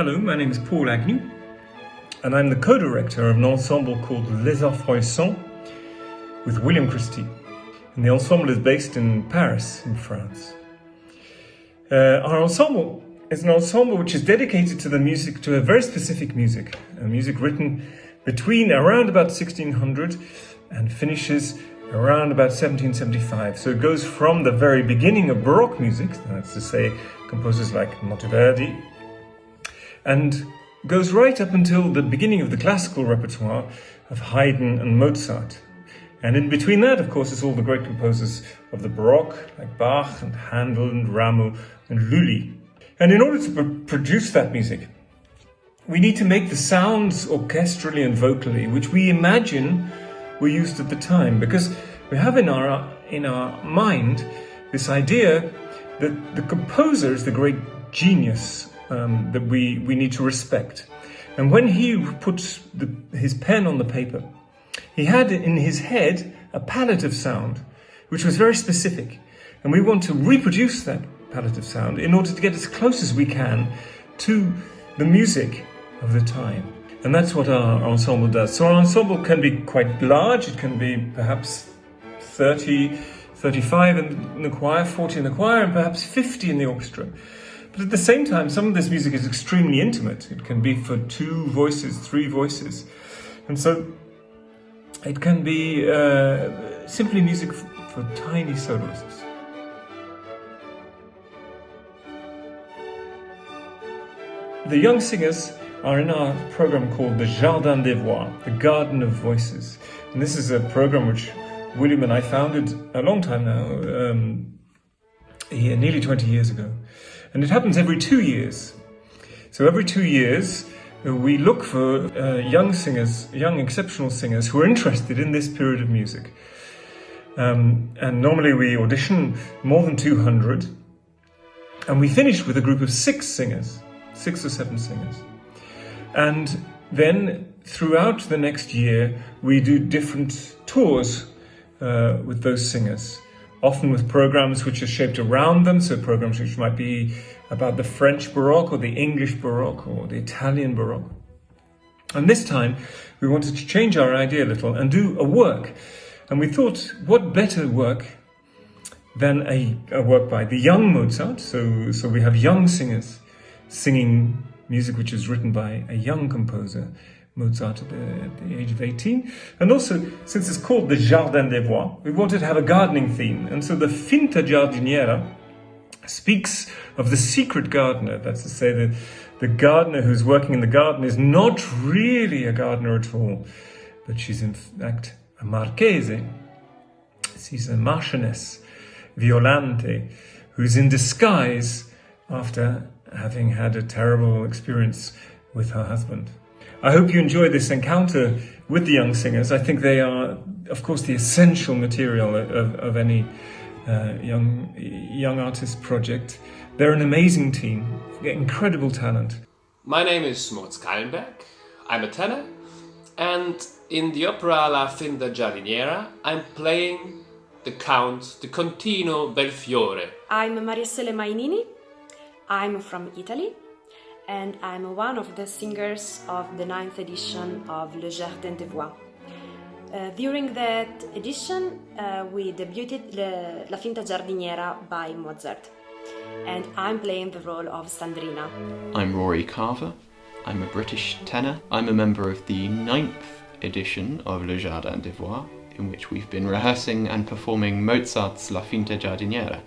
Hello, my name is Paul Agnew, and I'm the co-director of an ensemble called Les Arts Florissants with William Christie. And the ensemble is based in Paris, in France. Our ensemble is an ensemble which is dedicated to the music, to a very specific music, a music written between around about 1600 and finishes around about 1775. So it goes from the very beginning of Baroque music, that's to say composers like Monteverdi, and goes right up until the beginning of the classical repertoire of Haydn and Mozart. And in between that, of course, is all the great composers of the Baroque, like Bach and Handel and Rameau and Lully. And in order to produce that music, we need to make the sounds orchestrally and vocally, which we imagine were used at the time, because we have in our mind this idea that the composer is the great genius that we need to respect. And when he puts his pen on the paper, he had in his head a palette of sound, which was very specific. And we want to reproduce that palette of sound in order to get as close as we can to the music of the time. And that's what our ensemble does. So our ensemble can be quite large. It can be perhaps 30, 35 in the choir, 40 in the choir, and perhaps 50 in the orchestra. But at the same time, some of this music is extremely intimate. It can be for 2 voices, 3 voices. And so it can be simply music for tiny soloists. The young singers are in our program called the Jardin des Voix, the Garden of Voices. And this is a program which William and I founded a long time now, nearly 20 years ago. And it happens every 2 years. So every 2 years, we look for young singers, young exceptional singers who are interested in this period of music. And normally we audition more than 200. And we finish with a group of 6 singers, 6 or 7 singers. And then throughout the next year, we do different tours with those singers, often with programs which are shaped around them, so programs which might be about the French Baroque or the English Baroque or the Italian Baroque. And this time, we wanted to change our idea a little and do a work. And we thought, what better work than a work by the young Mozart? So we have young singers singing music which is written by a young composer, Mozart at the age of 18. And also, since it's called the Jardin des Voix, we wanted to have a gardening theme. And so the Finta Giardiniera speaks of the secret gardener. That's to say, the gardener who's working in the garden is not really a gardener at all, but she's in fact a marchese. She's a marchioness, Violante, who's in disguise after having had a terrible experience with her husband. I hope you enjoy this encounter with the young singers. I think they are, of course, the essential material of any young artist project. They're an amazing team, incredible talent. My name is Moritz Kallenberg. I'm a tenor, and in the opera La Finta Giardiniera, I'm playing the Count, the Contino Belfiore. I'm Maria Sele Mainini. I'm from Italy, and I'm one of the singers of the 9th edition of Le Jardin des Voix. During that edition, we debuted La Finta Giardiniera by Mozart, and I'm playing the role of Sandrina. I'm Rory Carver. I'm a British tenor. I'm a member of the 9th edition of Le Jardin des Voix, in which we've been rehearsing and performing Mozart's La Finta Giardiniera.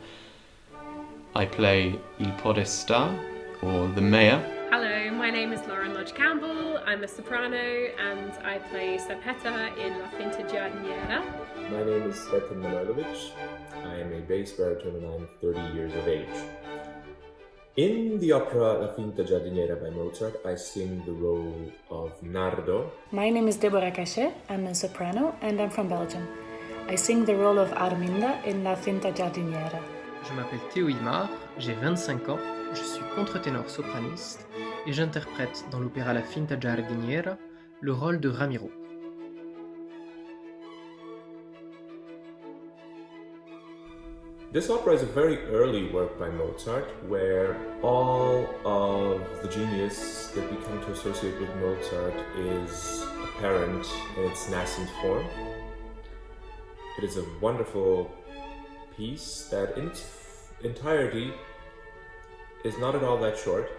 I play Il Podesta, or the Mayor. Hello, my name is Lauren Lodge-Campbell. I'm a soprano and I play Sapetta in La Finta Giardiniera. My name is Svetlin Manojlovic. I am a bass baritone and I'm 30 years of age. In the opera La Finta Giardiniera by Mozart, I sing the role of Nardo. My name is Deborah Cachet. I'm a soprano and I'm from Belgium. I sing the role of Arminda in La Finta Giardiniera. Je m'appelle Théo Imar, j'ai 25 ans, je suis contre-ténor sopraniste et j'interprète dans l'opéra La Finta Giardiniera le rôle de Ramiro. This opera is a very early work by Mozart, where all of the genius that we come to associate with Mozart is apparent in its nascent form. It is a wonderful piece that in its entirety is not at all that short.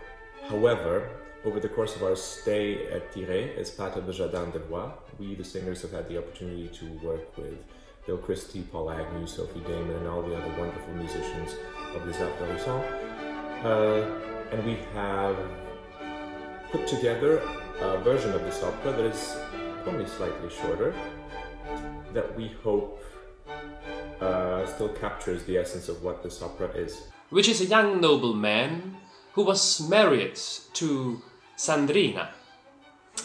However, over the course of our stay at Tiré as part of the Jardin de Voix, we, the singers, have had the opportunity to work with Bill Christie, Paul Agnew, Sophie Damon, and all the other wonderful musicians of Les Arts Florissants. And we have put together a version of this opera that is only slightly shorter, that we hope still captures the essence of what this opera is. Which is a young nobleman who was married to Sandrina.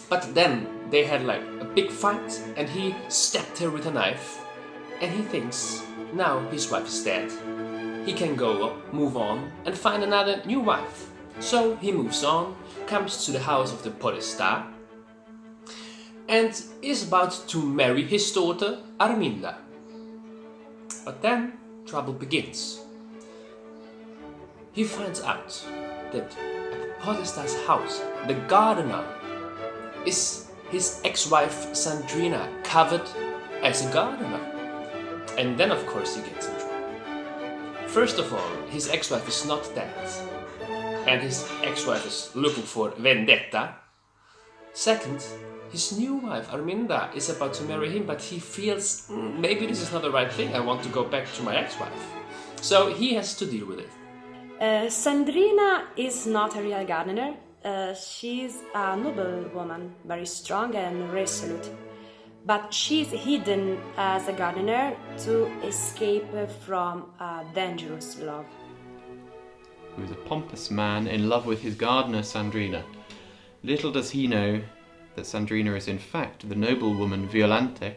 But then they had like a big fight and he stabbed her with a knife. And he thinks, now his wife is dead. He can go, move on, and find another new wife. So he moves on, comes to the house of the Podestà, and is about to marry his daughter, Arminda. But then trouble begins. He finds out that at Podestà's house, the gardener is his ex-wife Sandrina, covered as a gardener. And then, of course, he gets in trouble. First of all, his ex-wife is not dead, and his ex-wife is looking for vendetta. Second, his new wife, Arminda, is about to marry him, but he feels, maybe this is not the right thing, I want to go back to my ex-wife. So he has to deal with it. Sandrina is not a real gardener. She's a noble woman, very strong and resolute. But she's hidden as a gardener to escape from a dangerous love. He was a pompous man in love with his gardener Sandrina. Little does he know that Sandrina is in fact the noblewoman Violante,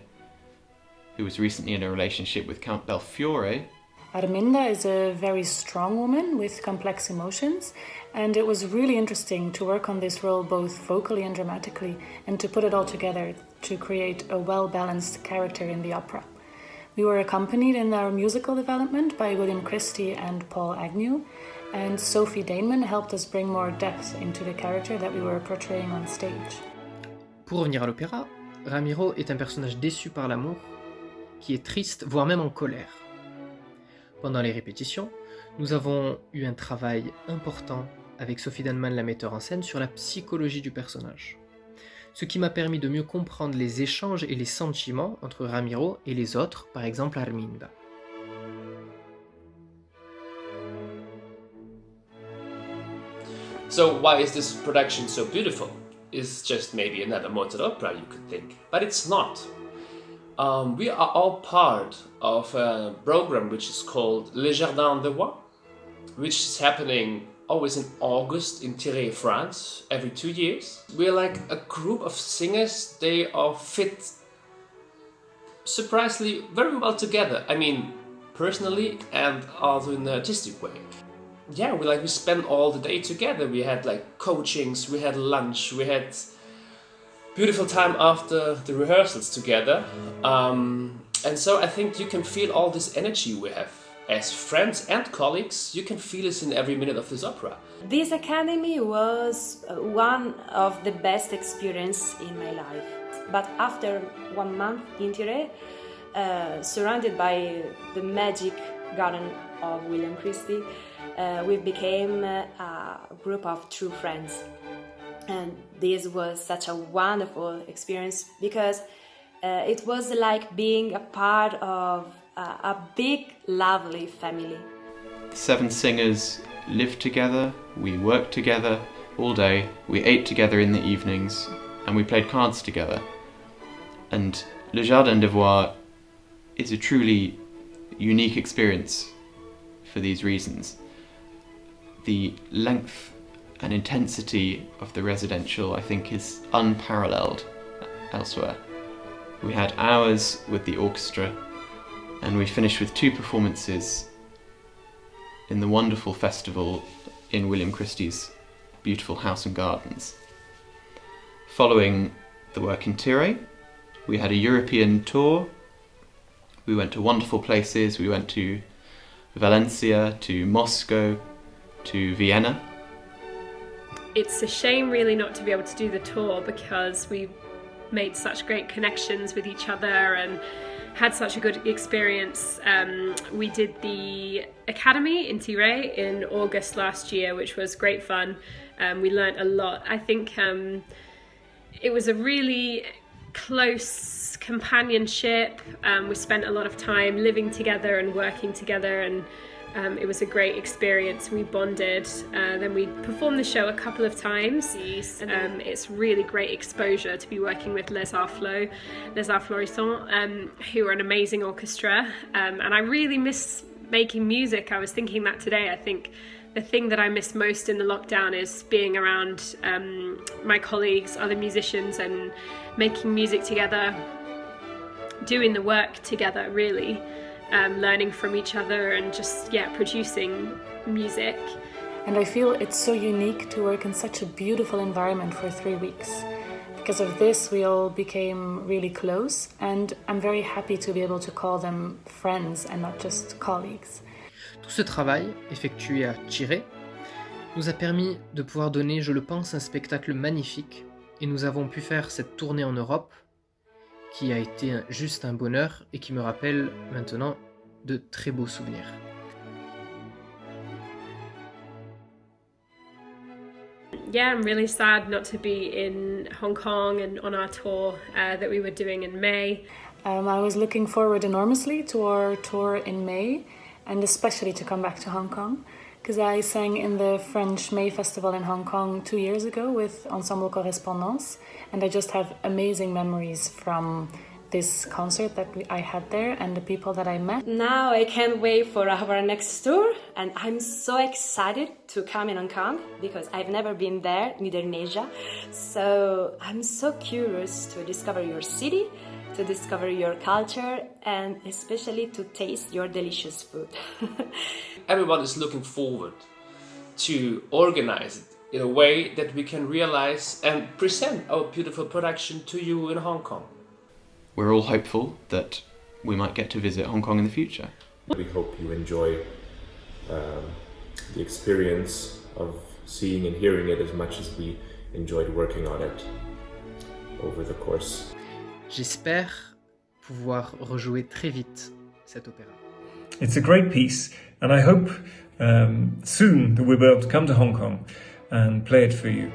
who was recently in a relationship with Count Belfiore. Arminda is a very strong woman with complex emotions, and it was really interesting to work on this role both vocally and dramatically, and to put it all together to create a well-balanced character in the opera. We were accompanied in our musical development by William Christie and Paul Agnew, and Sophie Damon helped us bring more depth into the character that we were portraying on stage. Pour revenir à l'opéra, Ramiro est un personnage déçu par l'amour, qui est triste, voire même en colère. Pendant les répétitions, nous avons eu un travail important avec Sophie Damon, la metteur en scène, sur la psychologie du personnage. Ce qui m'a permis de mieux comprendre les échanges et les sentiments entre Ramiro et les autres, par exemple Arminda. So why is this production so beautiful? It's just maybe another Mozart opera, you could think, but it's not. We are all part of a program which is called Les Jardin de Voix, which is happening always in August in Tiré, France, every 2 years. We're like a group of singers, they all fit surprisingly very well together. I mean, personally and also in an artistic way. Yeah, we spent all the day together. We had like coachings, we had lunch, we had beautiful time after the rehearsals together. And so I think you can feel all this energy we have. As friends and colleagues, you can feel it in every minute of this opera. This academy was one of the best experiences in my life. But after 1 month in Tiré, surrounded by the magic garden of William Christie, we became a group of true friends. And this was such a wonderful experience because it was like being a part of a big, lovely family. The 7 singers lived together, we worked together all day, we ate together in the evenings, and we played cards together. And Le Jardin de Voix is a truly unique experience for these reasons. The length and intensity of the residential, I think, is unparalleled elsewhere. We had hours with the orchestra, and we finished with 2 performances in the wonderful festival in William Christie's beautiful house and gardens. Following the work in Tiré, we had a European tour. We went to wonderful places. We went to Valencia to Moscow to Vienna. It's a shame really not to be able to do the tour because we made such great connections with each other and had such a good experience. We did the academy in Tiré in August last year, which was great fun. We learnt a lot. I think it was a really close companionship. We spent a lot of time living together and working together, and it was a great experience. We bonded, then we performed the show a couple of times. It's really great exposure to be working with Les Arts Florissants, who are an amazing orchestra, and I really miss making music. I was thinking that today. I think the thing that I miss most in the lockdown is being around my colleagues, other musicians, and making music together, doing the work together, really. Learning from each other and just producing music. And I feel it's so unique to work in such a beautiful environment for 3 weeks. Because of this, we all became really close, and I'm very happy to be able to call them friends and not just colleagues. Tout ce travail, effectué à Tiré, nous a permis de pouvoir donner, je le pense, un spectacle magnifique, et nous avons pu faire cette tournée en Europe qui a été juste un bonheur et qui me rappelle maintenant de très beaux souvenirs. Yeah, I'm really sad not to be in Hong Kong and on our tour that we were doing in May. I was looking forward enormously to our tour in May, and especially to come back to Hong Kong, because I sang in the French May Festival in Hong Kong 2 years ago with Ensemble Correspondance, and I just have amazing memories from this concert that I had there and the people that I met. Now I can't wait for our next tour, and I'm so excited to come in Hong Kong because I've never been there, neither in Asia. So I'm so curious to discover your city, to discover your culture, and especially to taste your delicious food. Everyone is looking forward to organize it in a way that we can realize and present our beautiful production to you in Hong Kong. We're all hopeful that we might get to visit Hong Kong in the future. We hope you enjoy the experience of seeing and hearing it as much as we enjoyed working on it over the course. J'espère pouvoir rejouer très vite cet opéra. It's a great piece, and I hope soon that we'll be able to come to Hong Kong and play it for you.